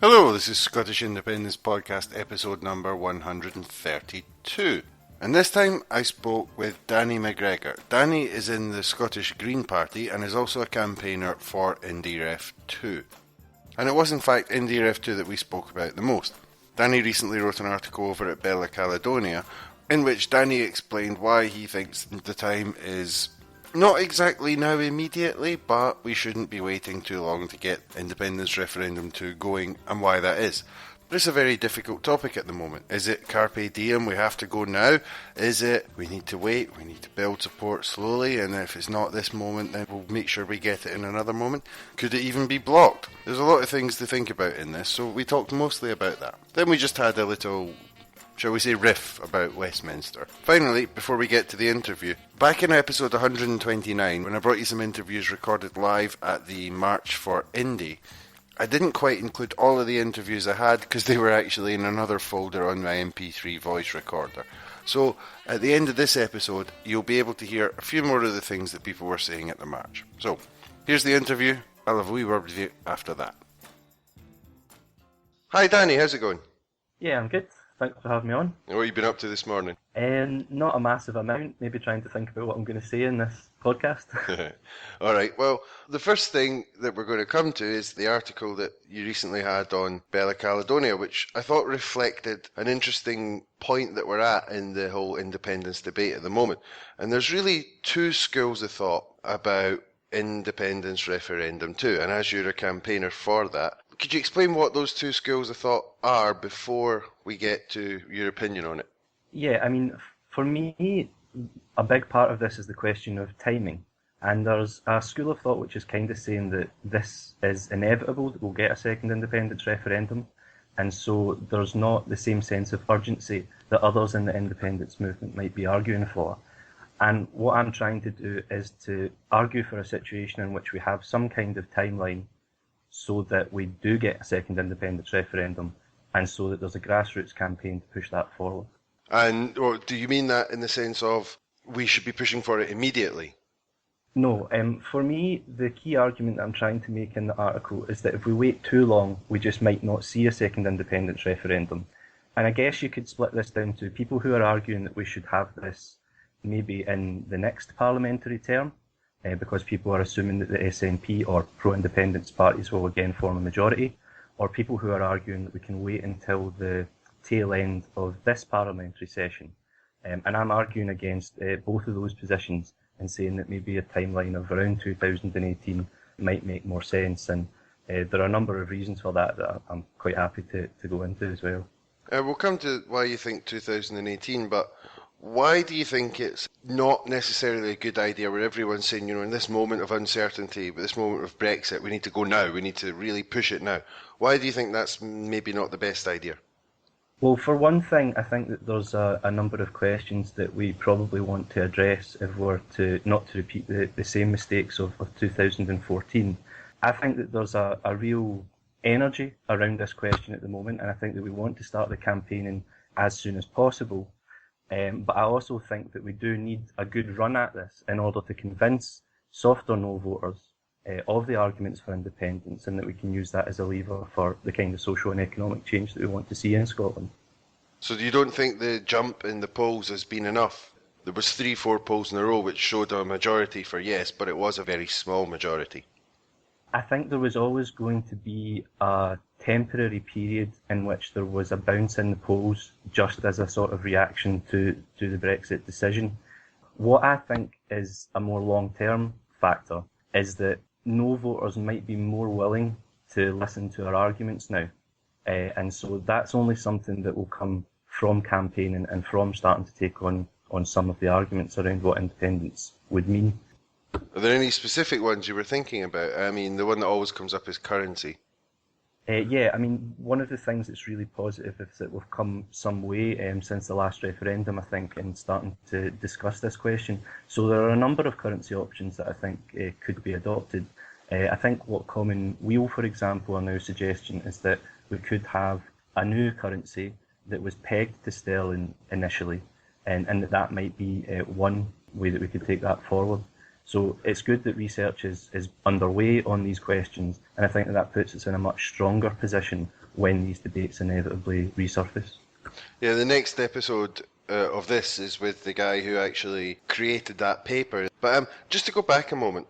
Hello, this is Scottish Independence Podcast episode number 132. And this time I spoke with Danny McGregor. Danny is in the Scottish Green Party and is also a campaigner for Indyref 2. And it was in fact Indyref 2 that we spoke about the most. Danny recently wrote an article over at Bella Caledonia in which Danny explained why he thinks the time is not exactly now immediately, but we shouldn't be waiting too long to get Independence Referendum 2 going, and why that is. But it's a very difficult topic at the moment. Is it carpe diem, we have to go now? Is it we need to wait, we need to build support slowly, and if it's not this moment, then we'll make sure we get it in another moment? Could it even be blocked? There's a lot of things to think about in this, so we talked mostly about that. Then we just had a little, shall we say, riff about Westminster. Finally, before we get to the interview, back in episode 129, when I brought you some interviews recorded live at the March for Indy, I didn't quite include all of the interviews I had because they were actually in another folder on my MP3 voice recorder. So, at the end of this episode, you'll be able to hear a few more of the things that people were saying at the March. So, here's the interview. I'll have a wee word with you after that. Hi Danny, how's it going? Yeah, I'm good. Thanks for having me on. What have you been up to this morning? Not a massive amount, maybe trying to think about what I'm going to say in this podcast. Alright, well, the first thing that we're going to come to is the article that you recently had on Bella Caledonia, which I thought reflected an interesting point that we're at in the whole independence debate at the moment. And there's really two schools of thought about independence referendum 2, and as you're a campaigner for that, could you explain what those two schools of thought are before we get to your opinion on it? Yeah, I mean, for me, a big part of this is the question of timing. And there's a school of thought which is kind of saying that this is inevitable, that we'll get a second independence referendum. And so there's not the same sense of urgency that others in the independence movement might be arguing for. And what I'm trying to do is to argue for a situation in which we have some kind of timeline so that we do get a second independence referendum, and so that there's a grassroots campaign to push that forward. And do you mean that in the sense of we should be pushing for it immediately? No, for me, the key argument that I'm trying to make in the article is that if we wait too long, we just might not see a second independence referendum. And I guess you could split this down to people who are arguing that we should have this maybe in the next parliamentary term, because people are assuming that the SNP or pro-independence parties will again form a majority, or people who are arguing that we can wait until the tail end of this parliamentary session. And I'm arguing against both of those positions and saying that maybe a timeline of around 2018 might make more sense. And there are a number of reasons for that I'm quite happy to go into as well. We'll come to why you think 2018, but why do you think it's not necessarily a good idea where everyone's saying, in this moment of uncertainty, with this moment of Brexit, we need to go now, we need to really push it now? Why do you think that's maybe not the best idea? Well, for one thing, I think that there's a number of questions that we probably want to address if we're not to repeat the same mistakes of 2014. I think that there's a real energy around this question at the moment, and I think that we want to start the campaigning as soon as possible. But I also think that we do need a good run at this in order to convince soft or no voters of the arguments for independence, and that we can use that as a lever for the kind of social and economic change that we want to see in Scotland. So you don't think the jump in the polls has been enough? There was 3-4 polls in a row which showed a majority for yes, but it was a very small majority. I think there was always going to be a temporary period in which there was a bounce in the polls just as a sort of reaction to the Brexit decision. What I think is a more long-term factor is that no voters might be more willing to listen to our arguments now. And so that's only something that will come from campaigning and from starting to take on some of the arguments around what independence would mean. Are there any specific ones you were thinking about? I mean, the one that always comes up is currency. Yeah, I mean, one of the things that's really positive is that we've come some way since the last referendum, I think, in starting to discuss this question. So there are a number of currency options that I think could be adopted. I think what Common Wheel, for example, are now suggesting is that we could have a new currency that was pegged to sterling initially, and that might be one way that we could take that forward. So it's good that research is underway on these questions, and I think that puts us in a much stronger position when these debates inevitably resurface. Yeah, the next episode of this is with the guy who actually created that paper. But just to go back a moment,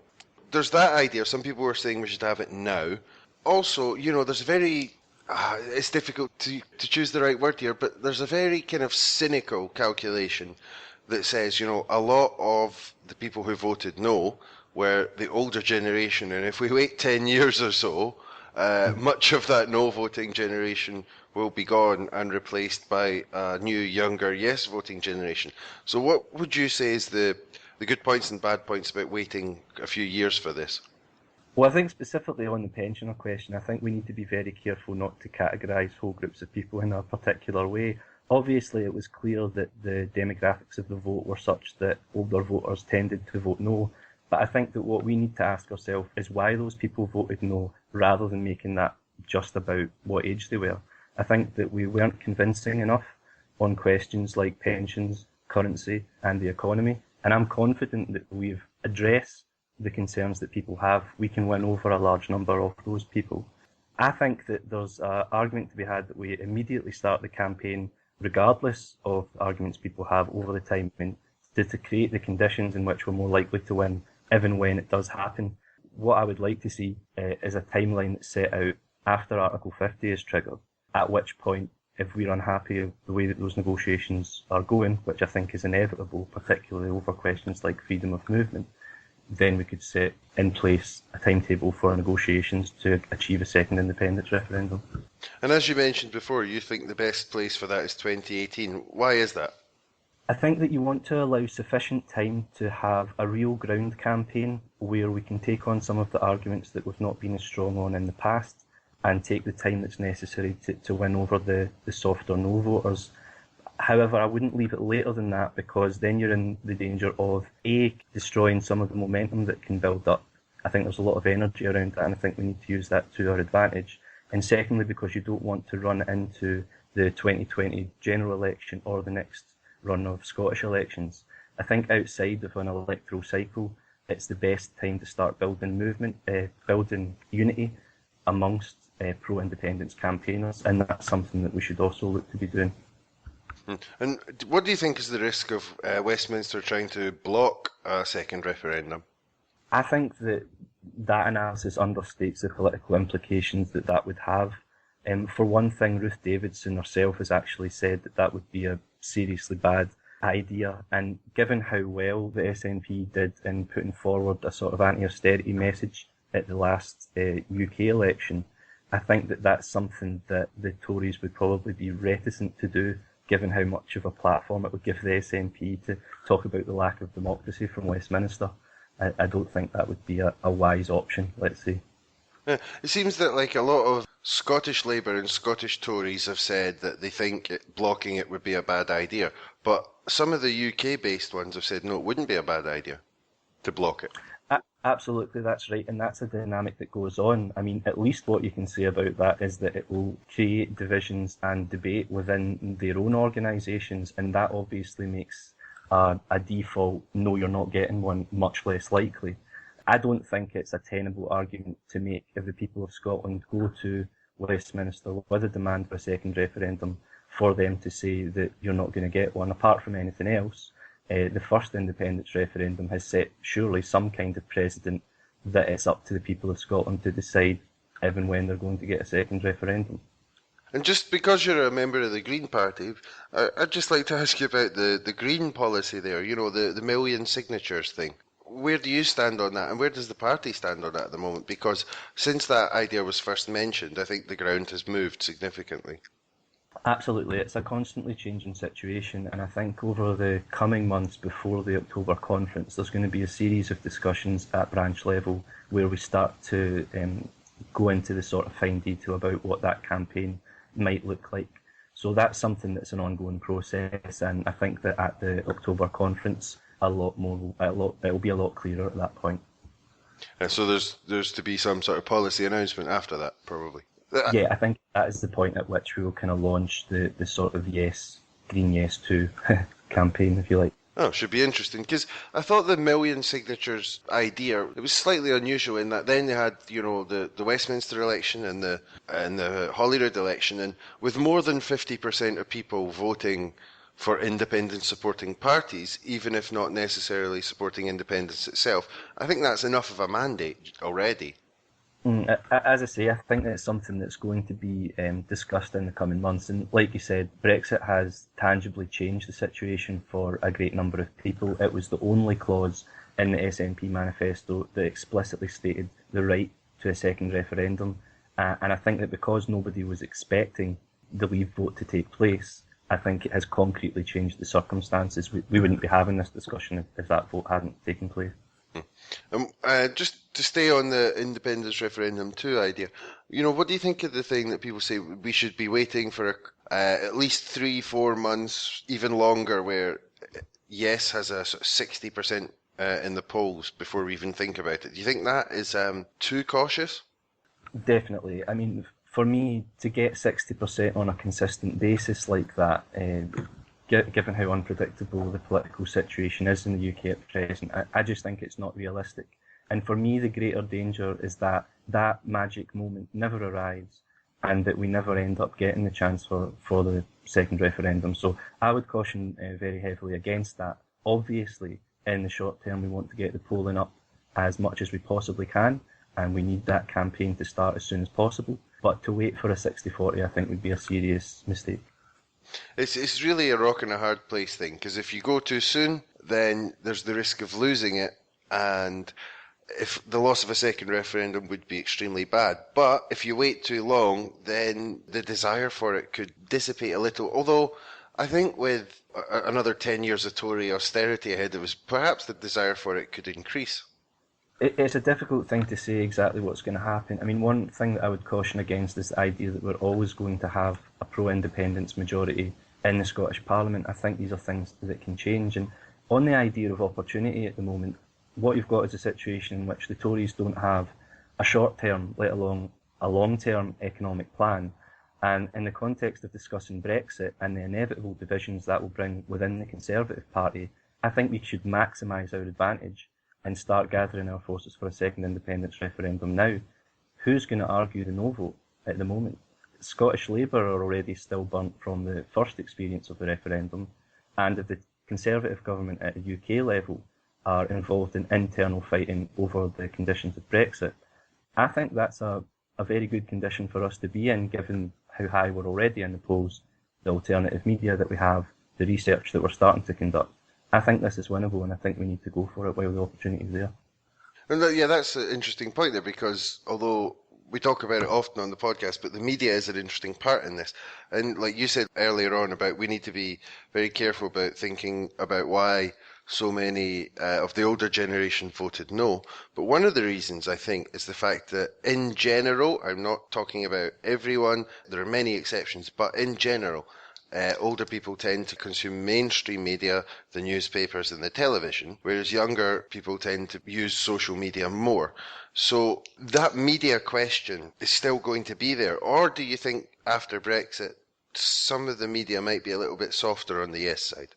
there's that idea. Some people were saying we should have it now. Also, there's a very... it's difficult to choose the right word here, but there's a very kind of cynical calculation that says, a lot of the people who voted no were the older generation, and if we wait 10 years or so, much of that no voting generation will be gone and replaced by a new, younger, yes voting generation. So what would you say is the good points and bad points about waiting a few years for this? Well, I think specifically on the pensioner question, I think we need to be very careful not to categorise whole groups of people in a particular way. Obviously, it was clear that the demographics of the vote were such that older voters tended to vote no, but I think that what we need to ask ourselves is why those people voted no, rather than making that just about what age they were. I think that we weren't convincing enough on questions like pensions, currency, and the economy, and I'm confident that we've addressed the concerns that people have. We can win over a large number of those people. I think that there's an argument to be had that we immediately start the campaign regardless of arguments people have over the time, and to create the conditions in which we're more likely to win even when it does happen. What I would like to see is a timeline that's set out after Article 50 is triggered, at which point, if we're unhappy with the way that those negotiations are going, which I think is inevitable, particularly over questions like freedom of movement, then we could set in place a timetable for negotiations to achieve a second independence referendum. And as you mentioned before, you think the best place for that is 2018. Why is that? I think that you want to allow sufficient time to have a real ground campaign where we can take on some of the arguments that we've not been as strong on in the past and take the time that's necessary to win over the softer no voters. However, I wouldn't leave it later than that, because then you're in the danger of A, destroying some of the momentum that can build up. I think there's a lot of energy around that, and I think we need to use that to our advantage. And secondly, because you don't want to run into the 2020 general election or the next run of Scottish elections. I think outside of an electoral cycle, it's the best time to start building movement, building unity amongst pro-independence campaigners, and that's something that we should also look to be doing. And what do you think is the risk of Westminster trying to block a second referendum? I think that analysis understates the political implications that would have. For one thing, Ruth Davidson herself has actually said that would be a seriously bad idea, and given how well the SNP did in putting forward a sort of anti-austerity message at the last UK election, I think that that's something that the Tories would probably be reticent to do, given how much of a platform it would give the SNP to talk about the lack of democracy from Westminster. I don't think that would be a wise option, let's say. Yeah, it seems that a lot of Scottish Labour and Scottish Tories have said that they think blocking it would be a bad idea, but some of the UK-based ones have said no, it wouldn't be a bad idea to block it. Absolutely, that's right, and that's a dynamic that goes on. I mean, at least what you can say about that is that it will create divisions and debate within their own organisations, and that obviously makes a default no, you're not getting one much less likely. I don't think it's a tenable argument to make if the people of Scotland go to Westminster with a demand for a second referendum for them to say that you're not going to get one. Apart from anything else, the first independence referendum has set surely some kind of precedent that it's up to the people of Scotland to decide if and when they're going to get a second referendum. And just because you're a member of the Green Party, I'd just like to ask you about the Green policy there, the million signatures thing. Where do you stand on that, and where does the party stand on that at the moment? Because since that idea was first mentioned, I think the ground has moved significantly. Absolutely, it's a constantly changing situation, and I think over the coming months before the October conference, there's going to be a series of discussions at branch level where we start to go into the sort of fine detail about what that campaign might look like. So that's something that's an ongoing process, and I think that at the October conference, it'll be a lot clearer at that point. And so there's to be some sort of policy announcement after that, probably. Yeah, I think that is the point at which we will kind of launch the sort of Green Yes 2 campaign, if you like. Oh, should be interesting because I thought the million signatures idea it was slightly unusual in that then they had the Westminster election and the Holyrood election, and with more than 50% of people voting for independent supporting parties, even if not necessarily supporting independence itself, I think that's enough of a mandate already. As I say, I think that's something that's going to be discussed in the coming months. And like you said, Brexit has tangibly changed the situation for a great number of people. It was the only clause in the SNP manifesto that explicitly stated the right to a second referendum. And I think that because nobody was expecting the Leave vote to take place, I think it has concretely changed the circumstances. We wouldn't be having this discussion if that vote hadn't taken place. Just to stay on the independence referendum 2 idea, what do you think of the thing that people say we should be waiting for at least 3-4 months, even longer, where yes has a sort of 60% in the polls before we even think about it? Do you think that is too cautious? Definitely. I mean, for me, to get 60% on a consistent basis like that, given how unpredictable the political situation is in the UK at present, I just think it's not realistic. And for me, the greater danger is that that magic moment never arrives and that we never end up getting the chance for the second referendum. So I would caution very heavily against that. Obviously, in the short term, we want to get the polling up as much as we possibly can, and we need that campaign to start as soon as possible. But to wait for a 60-40, I think, would be a serious mistake. It's really a rock and a hard place thing, because if you go too soon, then there's the risk of losing it, and if the loss of a second referendum would be extremely bad. But if you wait too long, then the desire for it could dissipate a little. Although I think with another 10 years of Tory austerity ahead of us, perhaps the desire for it could increase. It's a difficult thing to say exactly what's going to happen. I mean, one thing that I would caution against is the idea that we're always going to have a pro-independence majority in the Scottish Parliament. I think these are things that can change. And on the idea of opportunity at the moment, what you've got is a situation in which the Tories don't have a short-term, let alone a long-term economic plan. And in the context of discussing Brexit and the inevitable divisions that will bring within the Conservative Party, I think we should maximise our advantage and start gathering our forces for a second independence referendum now. Who's going to argue the no vote at the moment? Scottish Labour are already still burnt from the first experience of the referendum, and if the Conservative government at the UK level are involved in internal fighting over the conditions of Brexit, I think that's a very good condition for us to be in, given how high we're already in the polls, the alternative media that we have, the research that we're starting to conduct. I think this is winnable, and I think we need to go for it while the opportunity is there. And yeah, that's an interesting point there, because although we talk about it often on the podcast, but the media is an interesting part in this. And like you said earlier on about we need to be very careful about thinking about why so many of the older generation voted no. But one of the reasons, I think, is the fact that in general, I'm not talking about everyone, there are many exceptions, but in general, older people tend to consume mainstream media, the newspapers and the television, whereas younger people tend to use social media more. So that media question is still going to be there. Or do you think after Brexit, some of the media might be a little bit softer on the yes side?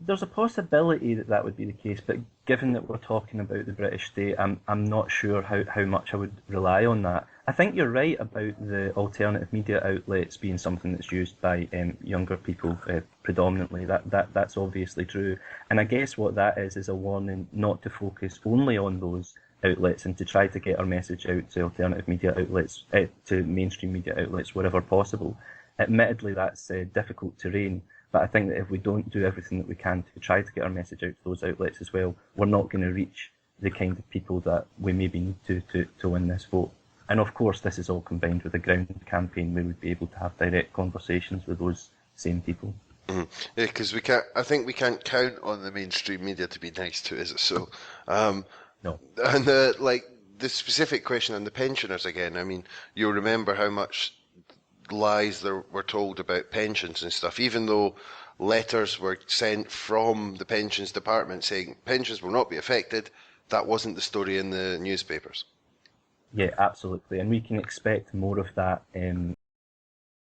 There's a possibility that that would be the case, but given that we're talking about the British state, I'm not sure how much I would rely on that. I think you're right about the alternative media outlets being something that's used by younger people predominantly. That's obviously true. And I guess what that is a warning not to focus only on those outlets and to try to get our message out to alternative media outlets, to mainstream media outlets wherever possible. Admittedly, that's difficult terrain. But I think that if we don't do everything that we can to try to get our message out to those outlets as well, we're not going to reach the kind of people that we maybe need to win this vote. And of course, this is all combined with a ground campaign where we'd be able to have direct conversations with those same people. Mm. Yeah, because I think we can't count on the mainstream media to be nice to, is it? So, no. And the specific question on the pensioners again. I mean, you'll remember how much lies there were told about pensions and stuff, even though letters were sent from the pensions department saying pensions will not be affected. That wasn't the story in the newspapers. Yeah, absolutely. And we can expect more of that